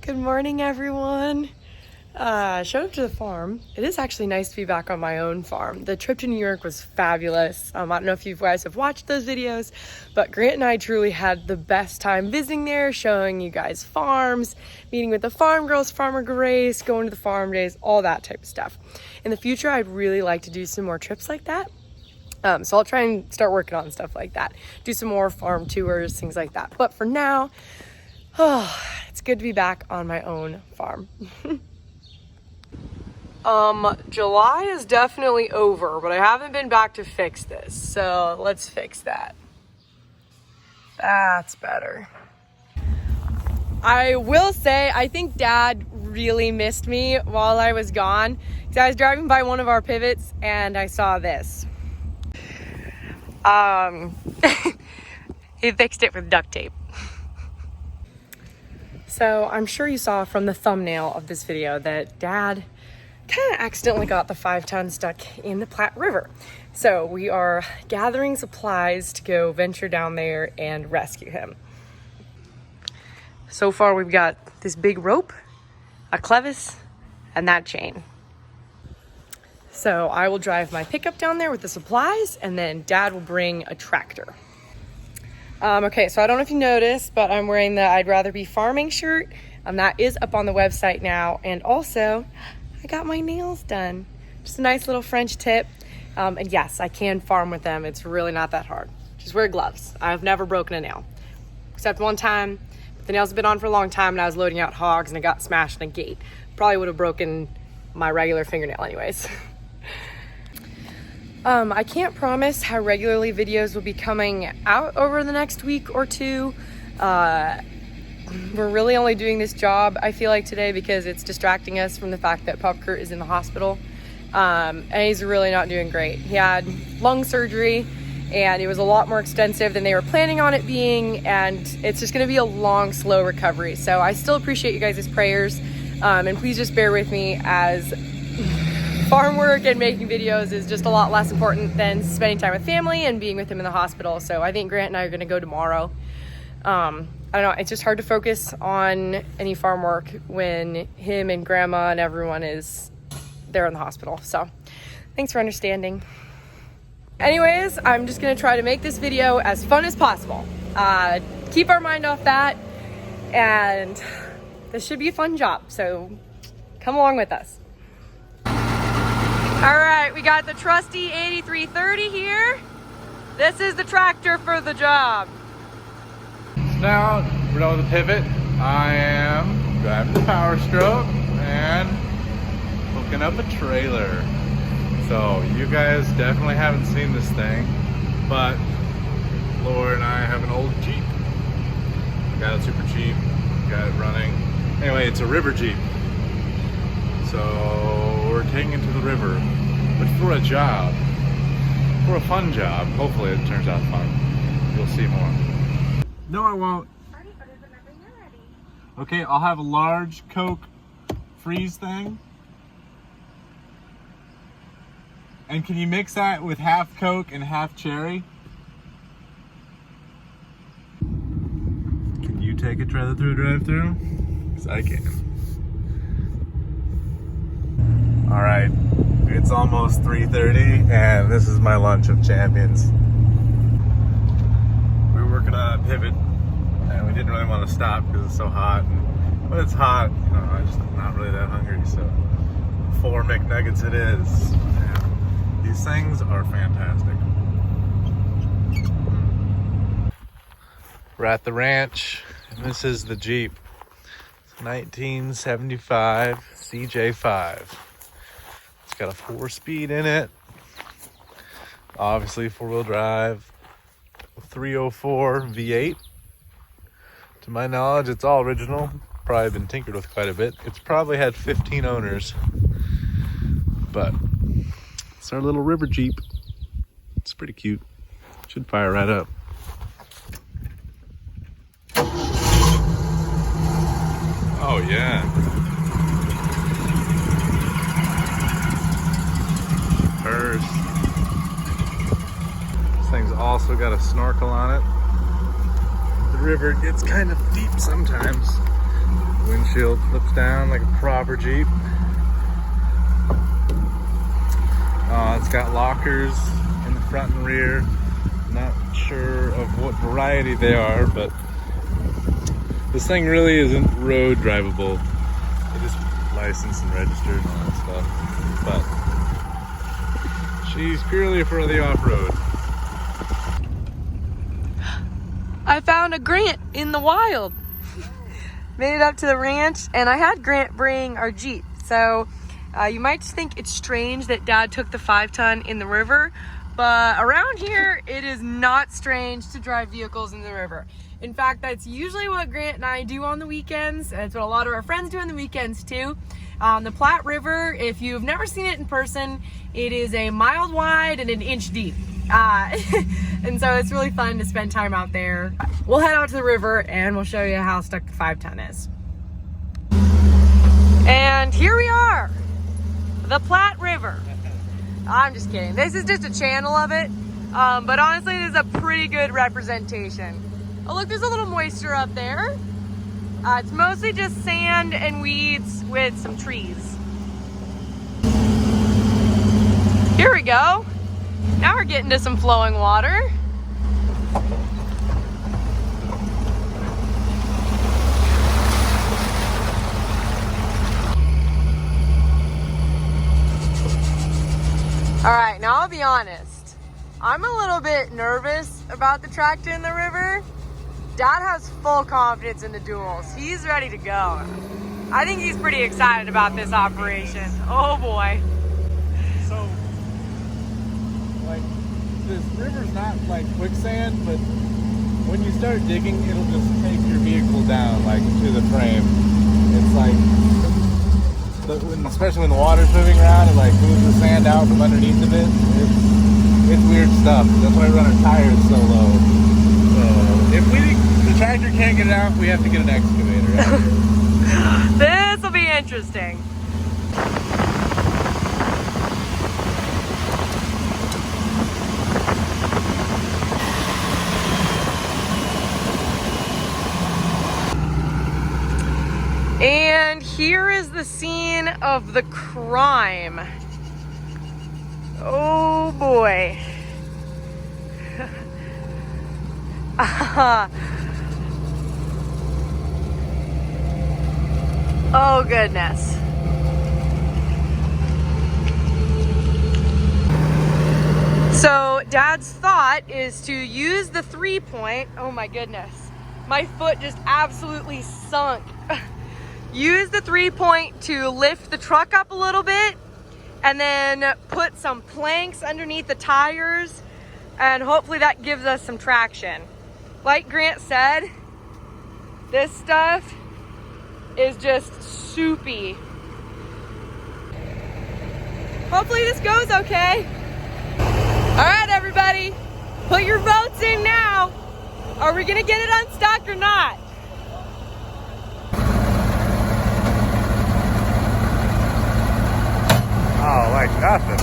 Good morning, everyone. Showed up to the farm. It is actually nice to be back on my own farm. The trip to New York was fabulous. I don't know if you guys have watched those videos, but Grant and I truly had the best time visiting there, showing you guys farms, meeting with the farm girls, Farmer Grace, going to the farm days, all that type of stuff. In the future, I'd really like to do some more trips like that. So I'll try and start working on stuff like that. Do some more farm tours, things like that. But for now, it's good to be back on my own farm. July is definitely over, but I haven't been back to fix this. So let's fix that. That's better. I will say, I think Dad really missed me while I was gone. Because I was driving by one of our pivots and I saw this. He fixed it with duct tape. So I'm sure you saw from the thumbnail of this video that Dad kind of accidentally got the 5-ton stuck in the Platte River. So we are gathering supplies to go venture down there and rescue him. So far we've got this big rope, a clevis, and that chain. So I will drive my pickup down there with the supplies, and then Dad will bring a tractor. Okay, so I don't know if you noticed, but I'm wearing the I'd Rather Be Farming shirt. That is up on the website now. And also, I got my nails done. Just a nice little French tip. And yes, I can farm with them. It's really not that hard. Just wear gloves. I've never broken a nail. Except one time. The nails have been on for a long time, and I was loading out hogs, and it got smashed in a gate. Probably would have broken my regular fingernail anyways. I can't promise how regularly videos will be coming out over the next week or two. We're really only doing this job, I feel like, today because it's distracting us from the fact that Pup Kurt is in the hospital. And he's really not doing great. He had lung surgery, and it was a lot more extensive than they were planning on it being, and it's just going to be a long, slow recovery. So I still appreciate you guys' prayers, and please just bear with me, as farm work and making videos is just a lot less important than spending time with family and being with him in the hospital. So I think Grant and I are going to go tomorrow. I don't know, it's just hard to focus on any farm work when him and Grandma and everyone is there in the hospital. So thanks for understanding. Anyways, I'm just going to try to make this video as fun as possible. Keep our mind off that, and this should be a fun job. So come along with us. All right, we got the trusty 8330 here. This is the tractor for the job. Now, we're done with the pivot. I am driving the power stroke and hooking up a trailer. So, you guys definitely haven't seen this thing, but Laura and I have an old Jeep. I got it super cheap, got it running. Anyway, it's a river Jeep. So we're taking it to the river, but for a job, for a fun job. Hopefully it turns out fun. You'll see more. No, I won't. Okay, I'll have a large Coke freeze thing. And can you mix that with half Coke and half cherry? Can you take a trailer through a drive-thru? Because I can. All right, it's almost 3:30, and this is my lunch of champions. We were working on a pivot, and we didn't really want to stop because it's so hot. And when it's hot, you know, I'm just not really that hungry, so 4 McNuggets it is. And these things are fantastic. We're at the ranch, and this is the Jeep. It's 1975 CJ5. Got a 4-speed in it, obviously 4-wheel drive, 304 V8. To my knowledge, it's all original, probably been tinkered with quite a bit. It's probably had 15 owners, but it's our little river Jeep. It's pretty cute, should fire right up. Oh yeah. This thing's also got a snorkel on it. The river gets kind of deep sometimes. Windshield flips down like a proper Jeep. It's got lockers in the front and rear. Not sure of what variety they are, but this thing really isn't road drivable. It is licensed and registered and all that stuff. But she's purely for the off-road. I found a Grant in the wild. Made it up to the ranch, and I had Grant bring our Jeep. So you might just think it's strange that Dad took the 5-ton in the river, but around here, it is not strange to drive vehicles in the river. In fact, that's usually what Grant and I do on the weekends. It's what a lot of our friends do on the weekends too. The Platte River, if you've never seen it in person, it is a mile wide and an inch deep. And so it's really fun to spend time out there. We'll head out to the river and we'll show you how stuck the 5-ton is. And here we are, the Platte River. I'm just kidding. This is just a channel of it. But honestly, it is a pretty good representation. Oh look, there's a little moisture up there. It's mostly just sand and weeds with some trees. Here we go. Now we're getting to some flowing water. All right, now I'll be honest. I'm a little bit nervous about the tractor in the river. Dad has full confidence in the duals. He's ready to go. I think he's pretty excited about this operation. Oh boy. So, like, this river's not like quicksand, but when you start digging, it'll just take your vehicle down, like, to the frame. It's like, especially when the water's moving around, it like moves the sand out from underneath of it. It's weird stuff. That's why we run our tires so low. So, if the tractor can't get it out, we have to get an excavator out here. This will be interesting. And here is the scene of the crime. Oh boy. Oh goodness. So Dad's thought is to use the 3-point. Oh my goodness. My foot just absolutely sunk. Use the 3-point to lift the truck up a little bit and then put some planks underneath the tires, and hopefully that gives us some traction. Like Grant said, this stuff is just soupy. Hopefully this goes okay. All right, everybody, put your votes in now. Are we gonna get it unstuck or not? Oh, like nothing.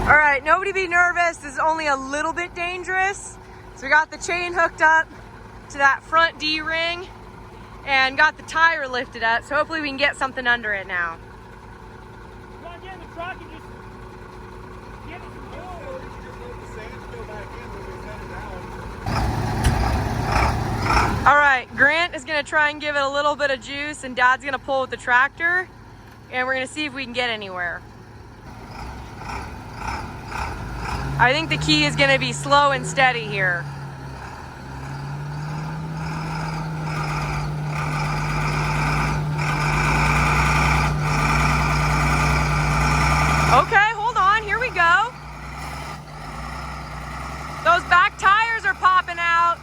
All right, nobody be nervous. This is only a little bit dangerous. So we got the chain hooked up to that front D-ring and got the tire lifted up. So hopefully we can get something under it now. You want to get in the truck and just get it some fuel? All right, Grant is gonna try and give it a little bit of juice, and Dad's gonna pull with the tractor, and we're gonna see if we can get anywhere. I think the key is gonna be slow and steady here. Okay, hold on, here we go. Those back tires are popping out.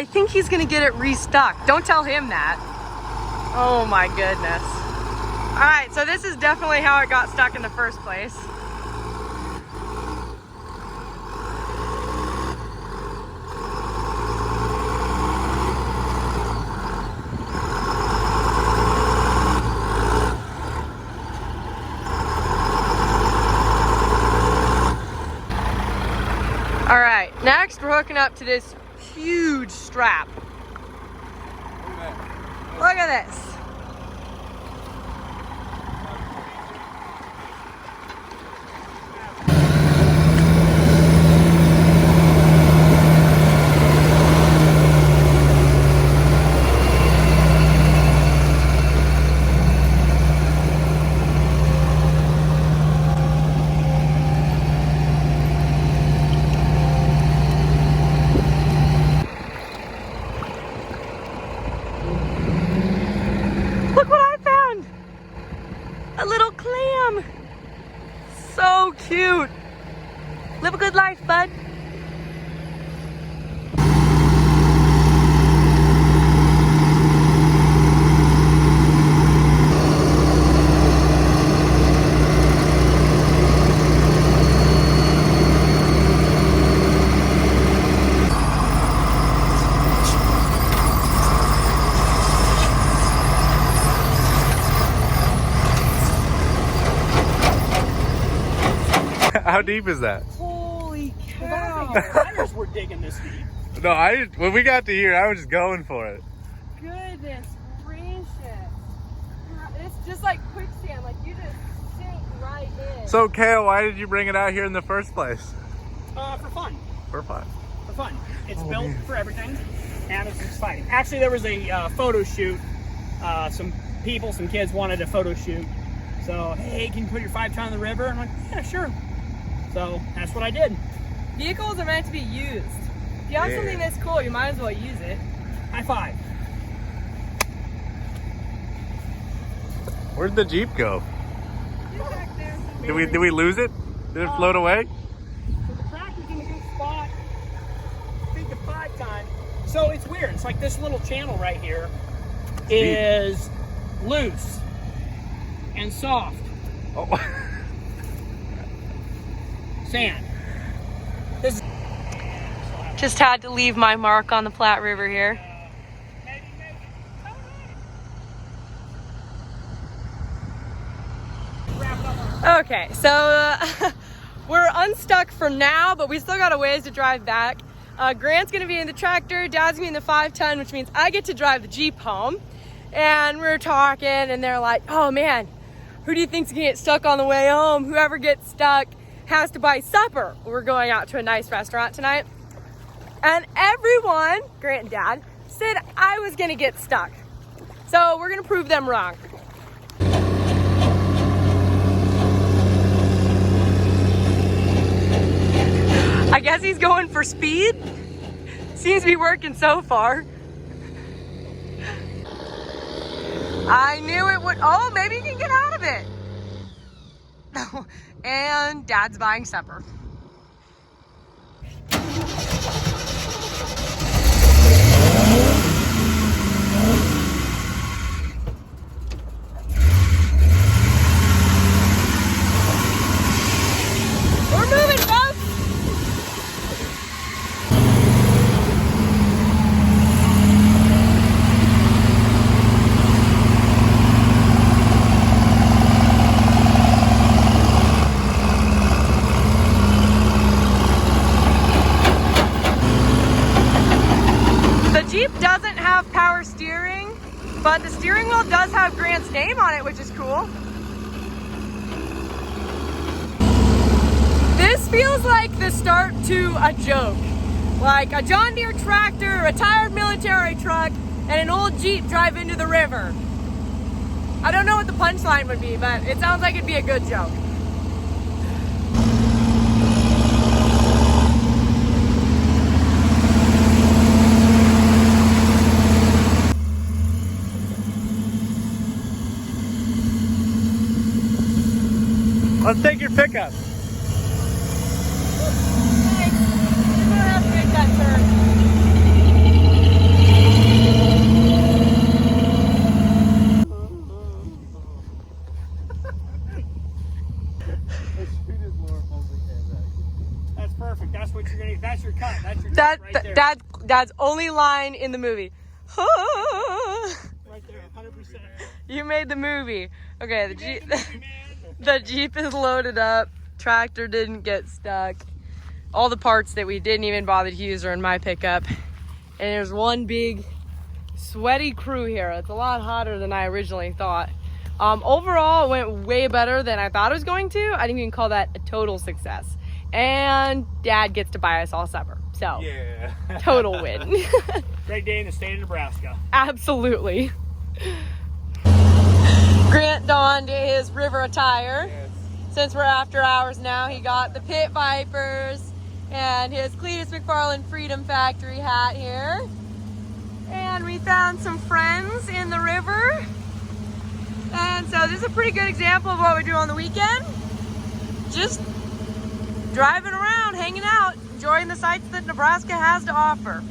I think he's gonna get it restuck. Don't tell him that. Oh my goodness. All right, so this is definitely how it got stuck in the first place. All right, next we're hooking up to this huge strap. Look at this. Look what I found! A little clam! So cute! Live a good life, bud. How deep is that? Holy cow! Riders were digging this deep. No, when we got to here, I was just going for it. Goodness gracious! It's just like quicksand, like you just sink right in. So, Kale, why did you bring it out here in the first place? For fun. For fun. For fun. It's built for everything, and it's exciting. Actually, there was a photo shoot. Some kids wanted a photo shoot. So, hey, can you put your 5-ton in the river? I'm like, yeah, sure. So that's what I did. Vehicles are meant to be used. If you have something this cool, you might as well use it. High five. Where'd the Jeep go? Did we lose it? Did it float away? So the tractor's in a good spot. I think the 5-ton. So it's weird. It's like this little channel right here is loose and soft. Oh. Sand. Just had to leave my mark on the Platte River here. Okay, so we're unstuck for now, but we still got a ways to drive back. Grant's gonna be in the tractor, Dad's gonna be in the 5-ton, which means I get to drive the Jeep home. And we're talking, and they're like, oh man, who do you think's gonna get stuck on the way home? Whoever gets stuck has to buy supper. We're going out to a nice restaurant tonight. And everyone, Grant and Dad, said I was gonna get stuck. So we're gonna prove them wrong. I guess he's going for speed. Seems to be working so far. I knew it would. Oh, maybe you can get out of it. And Dad's buying supper. We're moving, folks. Jeep doesn't have power steering, but the steering wheel does have Grant's name on it, which is cool. This feels like the start to a joke. Like a John Deere tractor, a retired military truck, and an old Jeep drive into the river. I don't know what the punchline would be, but it sounds like it'd be a good joke. Let's take your pickup. Thanks. You're gonna have to make that turn. That's what you're gonna. That's your cut. That's your cut right there. Dad's only line in the movie. Right there, 100%. You made the movie. Okay, the Jeep. The movie, man. The Jeep is loaded up. Tractor didn't get stuck. All the parts that we didn't even bother to use are in my pickup. And there's one big sweaty crew here. It's a lot hotter than I originally thought. Overall, it went way better than I thought it was going to. I didn't even call that a total success. And Dad gets to buy us all supper. So, Yeah. total win. Great day in the state of Nebraska. Absolutely. Grant donned his river attire. Yes. Since we're after hours now, he got the Pit Vipers and his Cletus McFarland Freedom Factory hat here. And we found some friends in the river. And so this is a pretty good example of what we do on the weekend. Just driving around, hanging out, enjoying the sights that Nebraska has to offer.